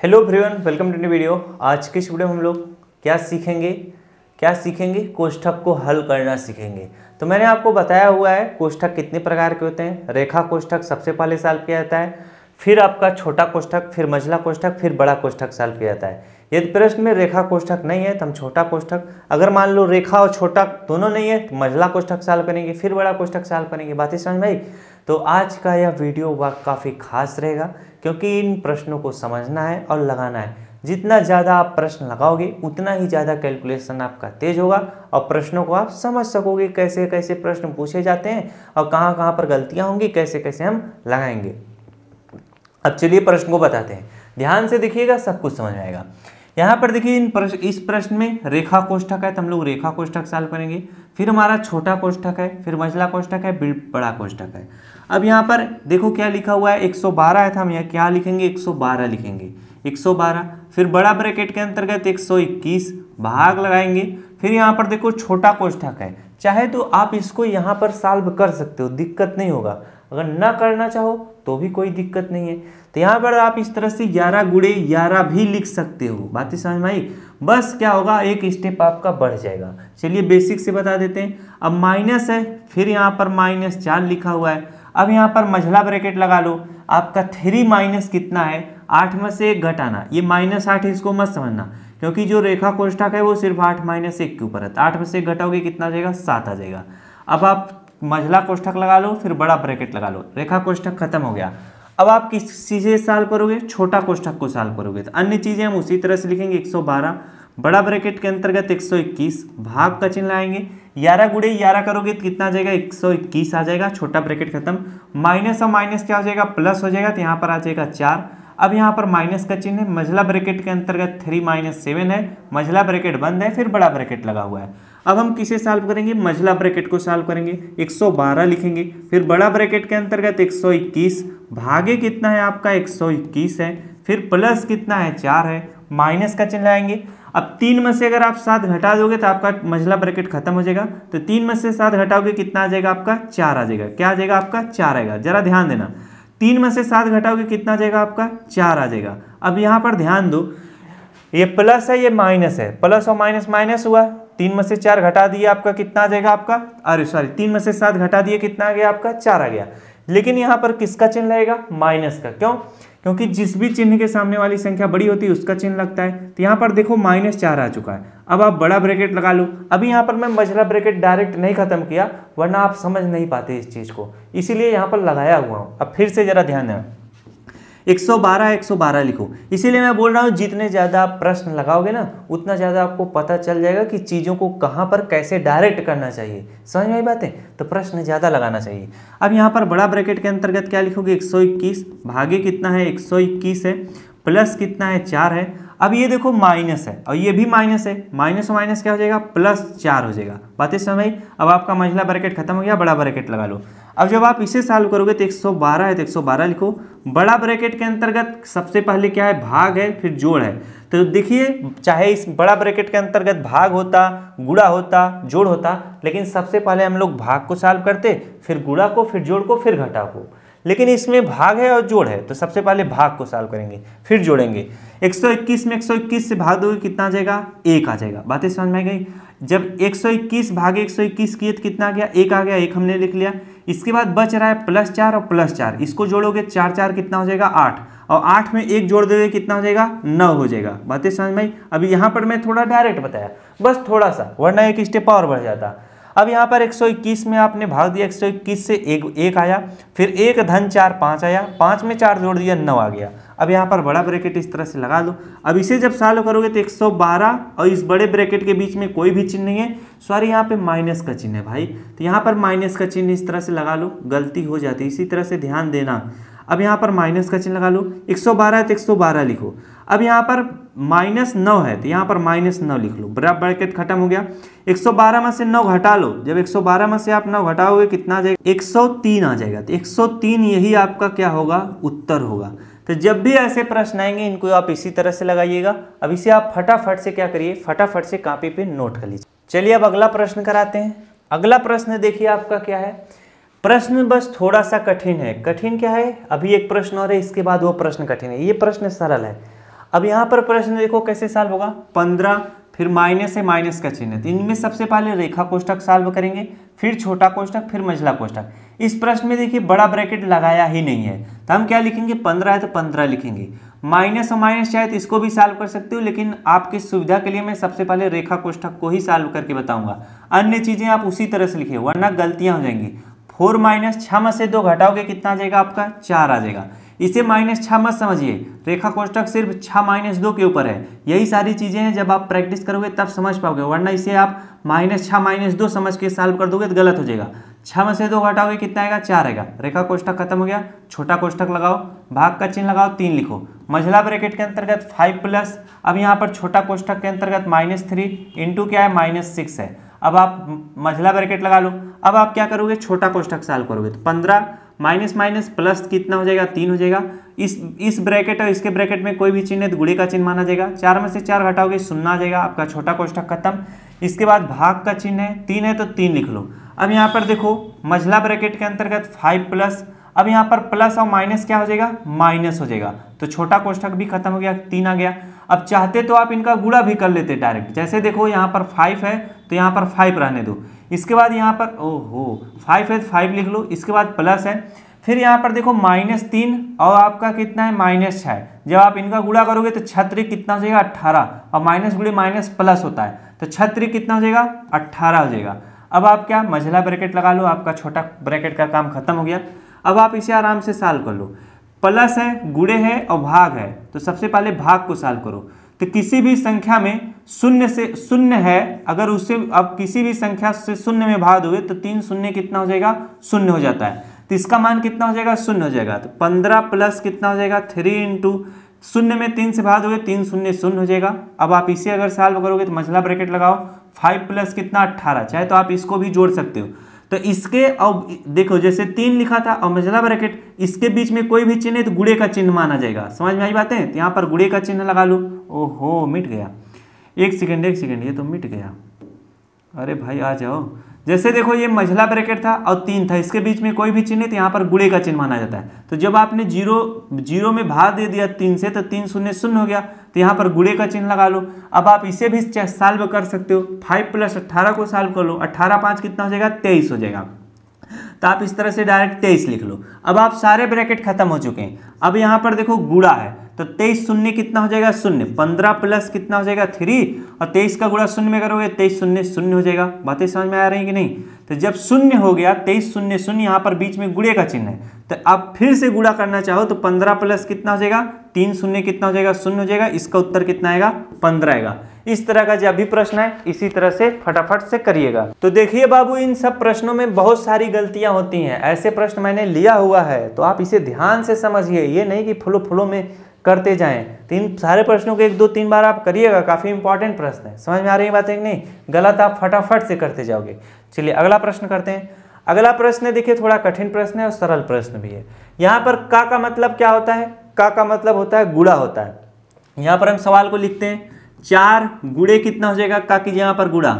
Hello everyone, welcome to new video. आज की इस वीडियो में हम लोग क्या सीखेंगे कोष्ठक को हल करना सीखेंगे। तो मैंने आपको बताया हुआ है कोष्ठक कितने प्रकार के होते हैं। रेखा कोष्ठक सबसे पहले सॉल्व किया जाता है, फिर आपका छोटा कोष्ठक, फिर मझला कोष्ठक, फिर बड़ा कोष्ठक सॉल्व किया जाता है। यदि प्रश्न में रेखा कोष्ठक नहीं है तो हम छोटा कोष्ठक, अगर मान लो रेखा और छोटा दोनों नहीं है तो मझला कोष्ठक सॉल्व करेंगे, फिर बड़ा कोष्ठक सॉल्व करेंगे। बातें समझ में आई? तो आज का यह वीडियो काफ़ी खास रहेगा क्योंकि इन प्रश्नों को समझना है और लगाना है। जितना ज़्यादा आप प्रश्न लगाओगे उतना ही ज़्यादा कैलकुलेशन आपका तेज होगा और प्रश्नों को आप समझ सकोगे कैसे कैसे प्रश्न पूछे जाते हैं और कहाँ कहाँ पर गलतियाँ होंगी, कैसे कैसे हम लगाएंगे। अब चलिए प्रश्न को बताते हैं, ध्यान से देखिएगा, सब कुछ समझ आएगा। यहाँ पर देखिए इस प्रश्न में रेखा कोष्ठक है तो हम लोग रेखा कोष्ठक सॉल्व करेंगे, फिर हमारा छोटा कोष्ठक है, फिर मझला कोष्ठक है, फिर बड़ा कोष्ठक है। अब यहाँ पर देखो क्या लिखा हुआ है, 112 है था, हम यहाँ क्या लिखेंगे, 112 लिखेंगे, 112। फिर बड़ा ब्रैकेट के अंतर्गत 121 भाग लगाएंगे। फिर यहाँ पर देखो छोटा कोष्ठक है, चाहे तो आप इसको यहाँ पर सॉल्व कर सकते हो, दिक्कत नहीं होगा। अगर ना करना चाहो तो भी कोई दिक्कत नहीं है। तो यहाँ पर आप इस तरह से 11 गुणे 11 भी लिख सकते हो। बातें समझ में आई? बस क्या होगा, एक स्टेप आपका बढ़ जाएगा। चलिए बेसिक से बता देते हैं। अब माइनस है, फिर यहाँ पर -4 लिखा हुआ है। अब यहाँ पर मझला ब्रैकेट लगा लो। आपका 3 माइनस कितना है, 8 में से 1 घटाना। ये -8 है, इसको मत समझना क्योंकि जो रेखा कोष्ठक है वो सिर्फ 8 - 1 के ऊपर है। 8 में से 1 घटाओगे कितना आ जाएगा, 7 आ जाएगा। अब आप मझला कोष्ठक लगा लो, फिर बड़ा ब्रैकेट लगा लो। रेखा कोष्ठक खत्म हो गया। अब आप किस चीज़ से सॉल्व करोगे, छोटा कोष्ठक को सॉल्व करोगे। तो अन्य चीज़ें हम उसी तरह से लिखेंगे, 112 बड़ा ब्रैकेट के अंतर्गत 121 भाग का चिन्ह लाएंगे। 11 गुणे 11 करोगे तो कितना आ जाएगा, 121 आ जाएगा। छोटा ब्रैकेट खत्म, माइनस और माइनस क्या हो जाएगा, प्लस हो जाएगा। तो यहाँ पर आ जाएगा 4। अब यहाँ पर माइनस का चिन्ह है, मझला ब्रैकेट के अंतर्गत 3 - 7 है, मझला ब्रैकेट बंद है, फिर बड़ा ब्रैकेट लगा हुआ है। अब हम किसे सॉल्व करेंगे, मझला ब्रैकेट को सॉल्व करेंगे। 112 लिखेंगे, फिर बड़ा ब्रैकेट के अंतर्गत 121 भागे कितना है आपका, 121 है, फिर प्लस कितना है, 4 है, माइनस का चिन्ह लाएंगे। अब 3 में से अगर आप 7 घटा दोगे तो आपका मझला ब्रैकेट खत्म हो जाएगा। तो 3 में से 7 घटाओगे कितना आ जाएगा, आपका 4 आ जाएगा। क्या आ जाएगा आपका, 4 आएगा। जरा ध्यान देना, 3 में से 7 घटाओगे कितना आ जाएगा, आपका 4 आ जाएगा। अब यहाँ पर ध्यान दो, ये प्लस है, ये माइनस है, प्लस और माइनस माइनस हुआ। 3 में से 4 घटा दिए, आपका कितना आ जाएगा, आपका 3 में से 7 घटा दिए, कितना आ गया, आपका 4 आ गया। लेकिन यहाँ पर किसका चिन्ह लगेगा, माइनस का। क्यों? क्योंकि जिस भी चिन्ह के सामने वाली संख्या बड़ी होती है उसका चिन्ह लगता है। तो यहाँ पर देखो -4 आ चुका है। अब आप बड़ा ब्रैकेट लगा लो। अभी यहाँ पर मैं मझला ब्रैकेट डायरेक्ट नहीं खत्म किया वरना आप समझ नहीं पाते इस चीज को, इसीलिए यहाँ पर लगाया हुआ हूँ। अब फिर से जरा ध्यान देना, 112 लिखो। इसीलिए मैं बोल रहा हूँ जितने ज़्यादा आप प्रश्न लगाओगे ना उतना ज़्यादा आपको पता चल जाएगा कि चीज़ों को कहाँ पर कैसे डायरेक्ट करना चाहिए। समझ में आई बातें? तो प्रश्न ज़्यादा लगाना चाहिए। अब यहाँ पर बड़ा ब्रैकेट के अंतर्गत क्या लिखोगे, 121 भागे कितना है, 121 है, प्लस कितना है, 4 है। अब ये देखो माइनस है और ये भी माइनस है, माइनस और माइनस क्या हो जाएगा, +4 हो जाएगा। बातें समझ आई? अब आपका मझला ब्रैकेट खत्म हो गया, बड़ा ब्रैकेट लगा लो। अब जब आप इसे सॉल्व करोगे तो 112 है तो 112 लिखो। बड़ा ब्रैकेट के अंतर्गत सबसे पहले क्या है, भाग है, फिर जोड़ है। तो देखिए चाहे इस बड़ा ब्रैकेट के अंतर्गत भाग होता, गुणा होता, जोड़ होता, लेकिन सबसे पहले हम लोग भाग को सॉल्व करते, फिर गुणा को, फिर जोड़ को, फिर घटा को। लेकिन इसमें भाग है और जोड़ है तो सबसे पहले भाग को सॉल्व करेंगे, फिर जोड़ेंगे। 121 में 121 से भाग दोगे कितना आ जाएगा, 1 आ जाएगा। बातें समझ में आ गई? जब 121 भागे 121 किए तो कितना आ गया, 1 आ गया, 1 हमने लिख लिया। इसके बाद बच रहा है +4 और +4, इसको जोड़ोगे 4 4 कितना हो जाएगा, 8, और 8 में 1 जोड़ दोगे कितना हो जाएगा, 9 हो जाएगा। बातें समझ में आई? अभी यहाँ पर मैं थोड़ा डायरेक्ट बताया, बस थोड़ा सा, वरना एक स्टेप और बढ़ जाता। अब यहाँ पर 121 में आपने भाग दिया, 121 से 1 आया, फिर 1 धन 4 5 आया, 5 में 4 जोड़ दिया, 9 आ गया। अब यहाँ पर बड़ा ब्रैकेट इस तरह से लगा दो। अब इसे जब सॉल्व करोगे तो 112 और इस बड़े ब्रैकेट के बीच में कोई भी चिन्ह नहीं है, सॉरी यहाँ पे माइनस का चिन्ह है भाई, तो यहाँ पर माइनस का चिन्ह इस तरह से लगा लो, गलती हो जाती है, इसी तरह से ध्यान देना। अब यहाँ पर माइनस का चिन्ह लगा लो, 112 है तो 112 लिखो। अब यहाँ पर -9 है तो यहाँ पर -9 लिख लो, बड़ा ब्रैकेट खत्म हो गया। 112 में से 9 घटा लो, जब 112 में से आप 9 घटाओगे कितना आ जाएगा, 103 आ जाएगा। तो 103 यही आपका क्या होगा, उत्तर होगा। तो जब भी ऐसे प्रश्न आएंगे इनको आप इसी तरह से लगाइएगा। अब इसे आप फटाफट से क्या करिए, फटाफट से कॉपी पे नोट कर लीजिए। चलिए अब अगला प्रश्न कराते हैं। अगला प्रश्न देखिए आपका क्या है, प्रश्न बस थोड़ा सा कठिन है। कठिन क्या है, अभी एक प्रश्न और है, इसके बाद वो प्रश्न कठिन है। ये प्रश्न सरल है। अब यहाँ पर प्रश्न देखो कैसे सॉल्व होगा, 15 फिर माइनस है, माइनस का चिन्ह है, तो इनमें सबसे पहले रेखा कोष्ठक सॉल्व करेंगे, फिर छोटा कोष्ठक, फिर मंझला कोष्ठक। इस प्रश्न में देखिए बड़ा ब्रैकेट लगाया ही नहीं है, तो हम क्या लिखेंगे, 15 है तो 15 लिखेंगे। माइनस और माइनस चाहे तो इसको भी सॉल्व कर सकते हो, लेकिन आपकी सुविधा के लिए मैं सबसे पहले रेखा कोष्ठक को ही सॉल्व करके बताऊंगा, अन्य चीजें आप उसी तरह से लिखिए वरना गलतियां हो जाएंगी। 4 माइनस 6 में से 2 घटाओगे कितना आ जाएगा आपका, 4 आ जाएगा। इसे -6 मत समझिए, रेखा कोष्ठक सिर्फ 6 - 2 के ऊपर है। यही सारी चीजें हैं, जब आप प्रैक्टिस करोगे तब समझ पाओगे, वरना इसे आप -6 - 2 समझ के सॉल्व कर दोगे तो गलत हो जाएगा। 6 में से 2 घटाओगे कितना आएगा, 4 आएगा। रेखा कोष्ठक खत्म हो गया, छोटा कोष्ठक लगाओ, भाग का चिन्ह लगाओ, 3 लिखो। मंझला ब्रैकेट के अंतर्गत 5 प्लस, अब यहाँ पर छोटा कोष्ठक के अंतर्गत -3 इंटू क्या है, -6 है। अब आप मंझला ब्रैकेट लगा लो। अब आप क्या करोगे, छोटा कोष्ठक सॉल्व करोगे तो 15 माइनस माइनस प्लस कितना हो जाएगा, 3 हो जाएगा। इस ब्रैकेट और इसके ब्रैकेट में कोई भी चिन्ह है तो गुणे का चिन्ह माना जाएगा। 4 में से 4 घटाओगे 0 आ जाएगा, आपका छोटा कोष्ठक खत्म। इसके बाद भाग का चिन्ह है, 3 है तो 3 लिख लो। अब यहाँ पर देखो मंझला ब्रैकेट के अंतर्गत 5 प्लस, अब यहाँ पर प्लस और माइनस क्या हो जाएगा, माइनस हो जाएगा, तो छोटा कोष्ठक भी खत्म हो गया, 3 आ गया। अब चाहते तो आप इनका गुणा भी कर लेते डायरेक्ट, जैसे देखो यहाँ पर 5 है तो यहाँ पर 5 रहने दो। इसके बाद यहाँ पर 5 है तो 5 लिख लो। इसके बाद प्लस है, फिर यहाँ पर देखो -3 और आपका कितना है, -6। जब आप इनका गुणा करोगे तो 6 कितना हो जाएगा, 18, और माइनस गुणे माइनस प्लस होता है, तो 6 कितना हो जाएगा, 18 हो जाएगा। अब आप क्या मंझला ब्रैकेट लगा लो, आपका छोटा ब्रैकेट का काम खत्म हो गया। अब आप इसे आराम से सॉल्व कर लो। प्लस है, गुणे है और भाग है, तो सबसे पहले भाग को सॉल्व करो। तो किसी भी संख्या में शून्य से शून्य है, अगर उससे अब किसी भी संख्या से शून्य में भाग दोगे तो 3 शून्य कितना हो जाएगा, 0 हो जाता है, तो इसका मान कितना हो जाएगा, 0 हो जाएगा। तो 15 प्लस कितना हो जाएगा, 3 इंटू शून्य में 3 से भाग दोगे 3 शून्य 0 हो जाएगा। अब आप इसे अगर सॉल्व करोगे तो मंझला ब्रैकेट लगाओ, 5 प्लस कितना 18, चाहे तो आप इसको भी जोड़ सकते हो। तो इसके अब देखो जैसे 3 लिखा था और मंझला ब्रैकेट, इसके बीच में कोई भी चिन्ह है तो गुणे का चिन्ह माना जाएगा। समझ में आई बातें, तो यहाँ पर गुणे का चिन्ह लगा लो। ओहो मिट गया, एक सेकेंड ये तो मिट गया। अरे भाई आ जाओ, जैसे देखो ये मंझला ब्रैकेट था और 3 था, इसके बीच में कोई भी चिन्ह है तो यहाँ पर गुणे का चिन्ह माना जाता है। तो जब आपने जीरो में भाग दे दिया 3 से, तो 3 शून्य 0 हो गया, तो यहाँ पर गुणे का चिन्ह लगा लो। अब आप इसे भी सॉल्व कर सकते हो, 5 प्लस 18 को सॉल्व कर लो, 18 5 कितना हो जाएगा, 23 हो जाएगा। तो आप इस तरह से डायरेक्ट 23 लिख लो। अब आप सारे ब्रैकेट खत्म हो चुके हैं। अब यहाँ पर देखो गुणा है, तो 23 शून्य कितना हो जाएगा, 0। 15 प्लस कितना हो जाएगा, 3, और 23 का गुणा 0 में करोगे 23 शून्य 0 हो जाएगा। बातें समझ में आ रही कि नहीं। तो जब 0 हो गया, 23 शून्य 0, यहाँ पर बीच में गुणे का चिन्ह है, तो आप फिर से गुणा करना चाहो तो 15 प्लस कितना हो जाएगा, 3 शून्य कितना हो जाएगा, 0 हो जाएगा। इसका उत्तर कितना आएगा, 15 आएगा। इस तरह का जब भी प्रश्न है इसी तरह से फटाफट से करिएगा। तो देखिए बाबू, इन सब प्रश्नों में बहुत सारी गलतियां होती हैं, ऐसे प्रश्न मैंने लिया हुआ है, तो आप इसे ध्यान से समझिए, ये नहीं कि फ्लो में करते जाएं। तो इन सारे प्रश्नों को 1 2 3 बार आप करिएगा, काफी इंपॉर्टेंट प्रश्न है। समझ में आ रही बातें कि नहीं, गलत आप फटाफट से करते जाओगे। चलिए अगला प्रश्न करते हैं। अगला प्रश्न देखिए, थोड़ा कठिन प्रश्न है और सरल प्रश्न भी है। यहाँ पर का मतलब क्या होता है, का मतलब होता है गुणा होता है। यहाँ पर हम सवाल को लिखते हैं, 4 गुणे कितना हो जाएगा, का कीजिए यहाँ पर गुणा,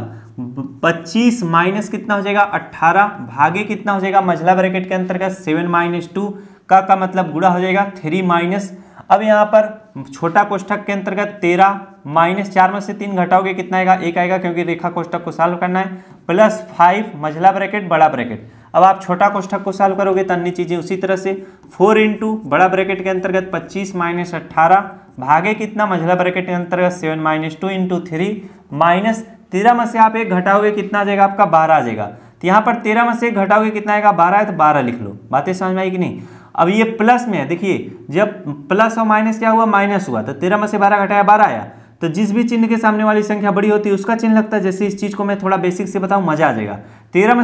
25 माइनस कितना हो जाएगा, 18, भागे कितना हो जाएगा, मंझला ब्रैकेट के अंतर्गत 7 - 2, का मतलब गुणा हो जाएगा 3 माइनस। अब यहाँ पर छोटा कोष्ठक के अंतर्गत 13 माइनस 4 में से 3 घटाओगे कितना आएगा, 1 आएगा, क्योंकि रेखा कोष्ठक को सॉल्व करना है, प्लस 5 मंझला ब्रैकेट बड़ा ब्रैकेट। अब आप छोटा कोष्ठक को सॉल्व करोगे तो अन्य चीजें उसी तरह से, 4 इंटू बड़ा ब्रैकेट के अंतर्गत 25 माइनस 18, भागे कितना, मंझला ब्रैकेट के अंतर्गत 7 - 2 इंटू 3 माइनस 13 में से आप 1 घटाओगे कितना आ जाएगा, आपका 12 आ जाएगा। तो यहाँ पर 13 में से 1 घटाओगे कितना आएगा, 12 है, तो 12 लिख लो। बातें समझ में आई कि नहीं। अब ये प्लस में है, देखिए जब प्लस और माइनस क्या हुआ, माइनस हुआ, तो 13 में से 12 घटाया 12 आया। तो जिस भी चिन्ह के सामने वाली संख्या बड़ी होती है उसका चिन्ह लगता है। जैसे इस चीज को मैं थोड़ा बेसिक से बताऊं, मजा आ जाएगा। 13 में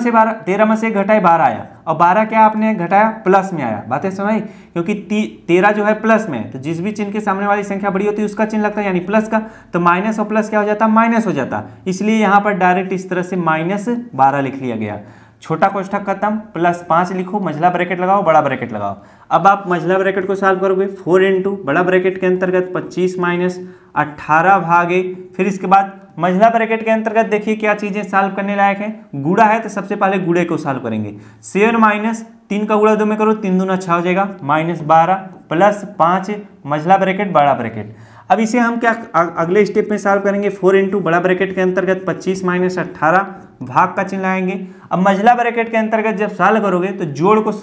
से 1 घटाए 12 आया, और 12 क्या आपने घटाया, प्लस में आया। बातें समझ, क्योंकि 13 जो है प्लस में है, तो जिस भी चिन्ह के सामने वाली संख्या बड़ी होती है उसका चिन्ह लगता है, यानी प्लस का। तो माइनस और प्लस क्या हो जाता है, माइनस हो जाता। इसलिए यहाँ पर डायरेक्ट इस तरह से -12 लिख लिया गया। छोटा कोष्ठक खत्म, प्लस 5 लिखो, मंझला ब्रैकेट लगाओ, बड़ा ब्रैकेट लगाओ। अब आप मंझला ब्रैकेट को सॉल्व करोगे, 4 इंटू बड़ा ब्रैकेट के अंतर्गत 25 माइनस 18 भागे, फिर इसके बाद मंझला ब्रैकेट के अंतर्गत देखिए क्या चीजें सॉल्व करने लायक है। गुणा है तो सबसे पहले गुणे को सॉल्व करेंगे। 7 माइनस 3 का गुणा 2 में करो, 3 दूना 6 हो जाएगा, -12 प्लस 5 मंझला ब्रैकेट बड़ा ब्रैकेट। अब इसे हम क्या अगले स्टेप में सॉल्व करेंगे। 4 इंटू बड़ा ब्रैकेट के अंतर्गत 25 माइनस 18 भाग का चिन्ह लाएंगे। अब मझला ब्रैकेट के अंतर्गत जब सॉल्व करोगे तो जोड़ को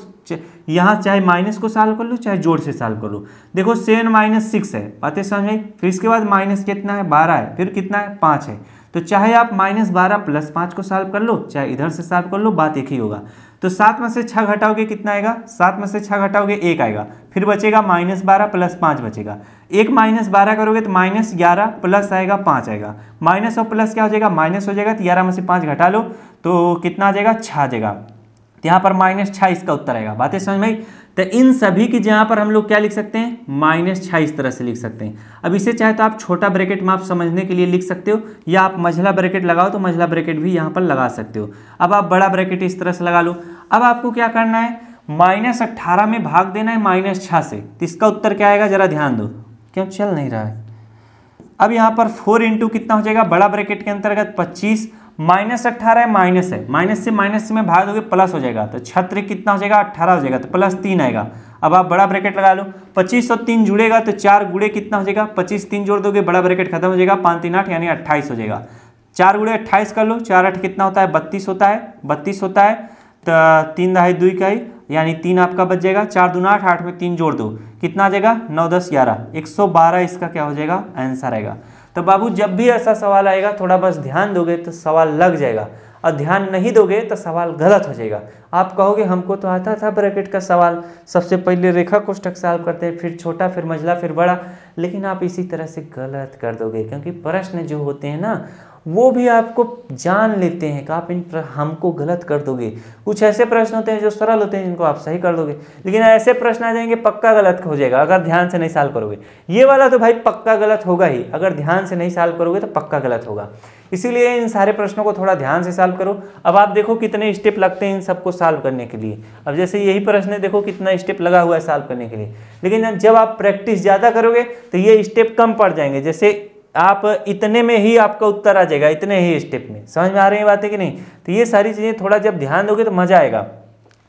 यहाँ चाहे माइनस को सॉल्व कर लो चाहे जोड़ से सॉल्व कर लो। देखो 7 माइनस 6 है, बातें समझ में। फिर इसके बाद माइनस कितना है 12 है, फिर कितना है 5 है। तो चाहे आप -12 प्लस 5 को सॉल्व कर लो चाहे इधर से सॉल्व कर लो, बात एक ही होगा। तो 7 में से 6 घटाओगे कितना आएगा, 7 में से 6 घटाओगे 1 आएगा, फिर बचेगा -12 प्लस 5 बचेगा। 1 -12 करोगे तो -11 प्लस आएगा 5 आएगा, माइनस और प्लस क्या हो जाएगा माइनस हो जाएगा। तो 11 में से 5 घटा लो तो कितना आ जाएगा 6 आ जाएगा। तो यहाँ पर -6 इसका उत्तर आएगा। बातें समझ में आई। तो इन सभी की जहाँ पर हम लोग क्या लिख सकते हैं -6 इस तरह से लिख सकते हैं। अब इसे चाहे तो आप छोटा ब्रैकेट में आप समझने के लिए लिख सकते हो, या आप मझला ब्रैकेट लगाओ तो मझला ब्रैकेट भी यहाँ पर लगा सकते हो। अब आप बड़ा ब्रैकेट इस तरह से लगा लो। अब आपको क्या करना है, -18 में भाग देना है -6 से। तो इसका उत्तर क्या आएगा जरा ध्यान दो, क्यों चल नहीं रहा है। अब यहाँ पर 4 इंटू कितना हो जाएगा बड़ा ब्रैकेट के अंतर्गत 25 -18 है, माइनस से में भाग दोगे प्लस हो जाएगा। तो 6 कितना हो जाएगा 18 हो जाएगा, तो +3 आएगा। अब आप बड़ा ब्रैकेट लगा लो। 25 और 3 जुड़ेगा तो 4 गुणे कितना हो जाएगा 25, 3 जोड़ दोगे बड़ा ब्रैकेट खत्म हो जाएगा, 5 3 8 यानी 28 हो जाएगा। 4 गुणे 28 कर लो, 4 8 कितना होता है 32 होता है, 32 होता है। तो 3 दहाई 2 इकाई यानी 3 आपका बच जाएगा। 4 दूना 8, 8 में 3 जोड़ दो कितना आ जाएगा 9 10 11, 112 इसका क्या हो जाएगा आंसर आएगा। तो बाबू जब भी ऐसा सवाल आएगा थोड़ा बस ध्यान दोगे तो सवाल लग जाएगा, और ध्यान नहीं दोगे तो सवाल गलत हो जाएगा। आप कहोगे हमको तो आता था ब्रैकेट का सवाल, सबसे पहले रेखा कोष्ठक सॉल्व करते हैं, फिर छोटा, फिर मझला, फिर बड़ा, लेकिन आप इसी तरह से गलत कर दोगे। क्योंकि प्रश्न जो होते हैं ना वो भी आपको जान लेते हैं कि आप हमको गलत कर दोगे। कुछ ऐसे प्रश्न होते हैं जो सरल होते हैं जिनको आप सही कर दोगे, लेकिन ऐसे प्रश्न आ जाएंगे पक्का गलत हो जाएगा अगर ध्यान से नहीं सॉल्व करोगे। ये वाला तो भाई पक्का गलत होगा ही, अगर ध्यान से नहीं सॉल्व करोगे तो पक्का गलत होगा। इसीलिए इन सारे प्रश्नों को थोड़ा ध्यान से सॉल्व करो। अब आप देखो कितने स्टेप लगते हैं इन सबको सॉल्व करने के लिए। अब जैसे यही प्रश्न है, देखो कितना स्टेप लगा हुआ है सॉल्व करने के लिए, लेकिन जब आप प्रैक्टिस ज़्यादा करोगे तो ये स्टेप कम पड़ जाएंगे। जैसे आप इतने में ही आपका उत्तर आ जाएगा, इतने ही स्टेप में। समझ में आ रही है बातें कि नहीं। तो ये सारी चीज़ें थोड़ा जब ध्यान दोगे तो मज़ा आएगा।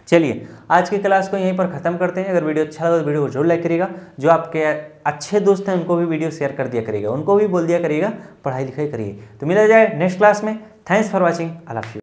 चलिए आज की क्लास को यहीं पर ख़त्म करते हैं। अगर वीडियो अच्छा लगा तो वीडियो को जरूर लाइक करिएगा। जो आपके अच्छे दोस्त हैं उनको भी वीडियो शेयर कर दिया करिएगा, उनको भी बोल दिया करिएगा पढ़ाई लिखाई करिए। तो मिला जाए नेक्स्ट क्लास में। Thanks for watching. I love you.